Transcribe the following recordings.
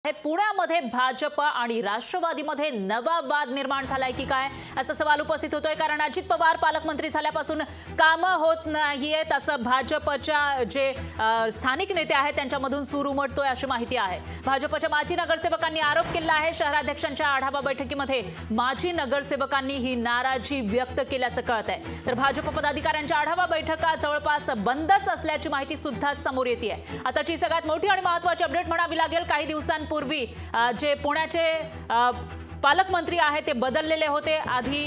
पुण्यामध्ये भाजप आणि राष्ट्रवादीमध्ये नवा वाद निर्माण झालाय की काय असा सवाल उपस्थित होतोय। कारण अजित पवार पालकमंत्री झाल्यापासून काम होत नाहीयेत असं भाजपच्या जे स्थानिक नेते आहेत त्यांच्यामधून सूर उमटतोय अशी माहिती आहे। भाजपच्या माजी नगरसेवकांनी आरोप केला आहे। शहराध्यक्षांच्या आढावा बैठकीमध्ये माजी नगरसेवकांनी ही नाराजी व्यक्त केल्याचं कळतंय। तर भाजप पदाधिकाऱ्यांच्या आढावा बैठका जवळपास बंदच असल्याची माहिती सुद्धा समोर येते। आताची सगळ्यात मोठी आणि महत्त्वाची अपडेट म्हणावी लागेल। काही दिवसांपूर्वी जे पुण्याचे पालकमंत्री आहेत ते बदललेले होते। आधी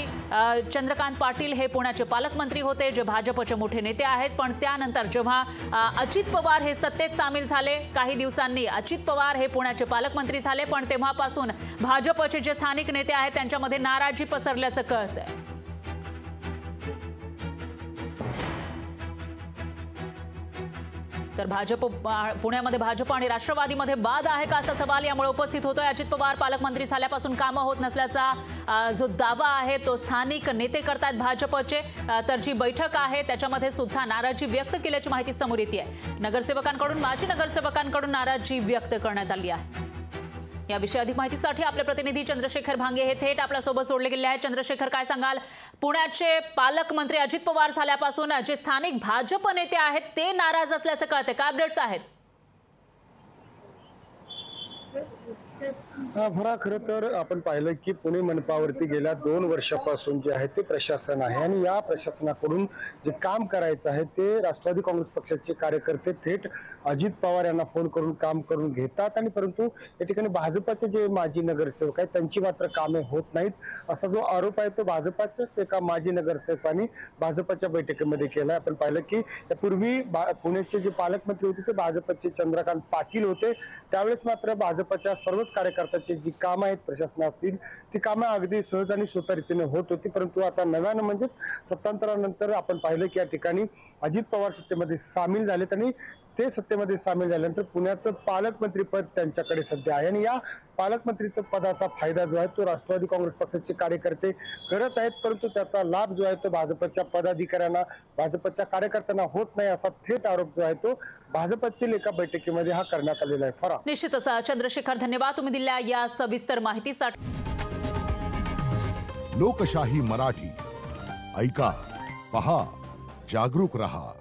चंद्रकांत पाटील हे पुण्याचे पालकमंत्री होते जे भाजपचे मोठे नेते आहेत। पण त्यानंतर जेव्हा अजित पवार हे सत्तेत सामील झाले, काही दिवसांनी अजित पवार हे पुण्याचे पालकमंत्री झाले। पण तेव्हापासून भाजपचे जे स्थानिक नेते आहेत त्यांच्यामध्ये नाराजी पसरल्याचं कळतंय। तर पुण्यामध्ये भाजप आणि राष्ट्रवादीमध्ये वाद आहे का असा सवाल यामुळे उपस्थित होतोय। अजित पवार पालकमंत्री झाल्यापासून कामं होत नसल्याचा जो दावा आहे तो स्थानिक नेते करतात भाजपचे। तर जी बैठक आहे त्याच्यामध्ये सुद्धा नाराजी व्यक्त केल्याची माहिती समोर येते। नगरसेवकांकडून माजी नगरसेवकांकडून नाराजी व्यक्त करण्यात आली आहे। या विषयी अधिक माहितीसाठी आपले प्रतिनिधी चंद्रशेखर भांगे हे थेट आपल्या सोबत जोडले गेले आहेत। चंद्रशेखर, काय सांगाल? पुण्याचे पालकमंत्री अजित पवार झाल्यापासून जे स्थानिक भाजप नेते आहेत ते नाराज असल्याचं कळतंय, काय अपडेट्स आहेत? खरं तर आपण पाहिलं की पुणे मनपावरती गेल्या 2 वर्षापासून जे आहे ते प्रशासन आहे आणि या प्रशासनाकडून जे काम करायचं आहे ते राष्ट्रवादी काँग्रेस पक्षाचे कार्यकर्ते थेट अजित पवार यांना फोन करून काम करून घेतात। आणि परंतु या ठिकाणी भाजपचे जे माजी नगरसेवक आहेत त्यांची मात्र कामे होत नाहीत असा जो आरोप आहे तो भाजपच्याच एका माजी नगरसेवकांनी भाजपच्या बैठकीमध्ये केला। आपण पाहिलं की त्यापूर्वी पुण्याचे जे पालकमंत्री होते ते भाजपचे चंद्रकांत पाटील होते। त्यावेळेस मात्र भाजपच्या सर्वच कार्यकर्त्यांची जी कामं आहेत प्रशासनातील ती कामं अगदी सहज आणि सोप्या रीतीने होत होती। परंतु आता नव्यानं म्हणजे सत्तांतरानंतर आपण पाहिलं की या ठिकाणी अजित पवार सत्तेमध्ये सामील झालेत आणि ते सत्तेमध्ये सामील झाल्यानंतर पुण्याचं पालकमंत्री पद त्यांच्याकडे सध्या आहे। आणि या पालकमंत्रीचा पदाचा फायदा जो आहे तो राष्ट्रवादी काँग्रेस पक्षाचे कार्यकर्ते करत आहेत। परंतु त्याचा लाभ जो आहे तो भाजपच्या पदाधिकाऱ्यांना भाजपच्या कार्यकर्त्यांना होत नाही असा थेट आरोप जो आहे तो भाजपतील एका बैठकीमध्ये हा करण्यात आलेला आहे। फरा निश्चितच चंद्रशेखर, धन्यवाद तुम्ही दिलेल्या या सविस्तर माहितीसाठी। लोकशाही मराठी ऐका, पहा, जागरूक रहा।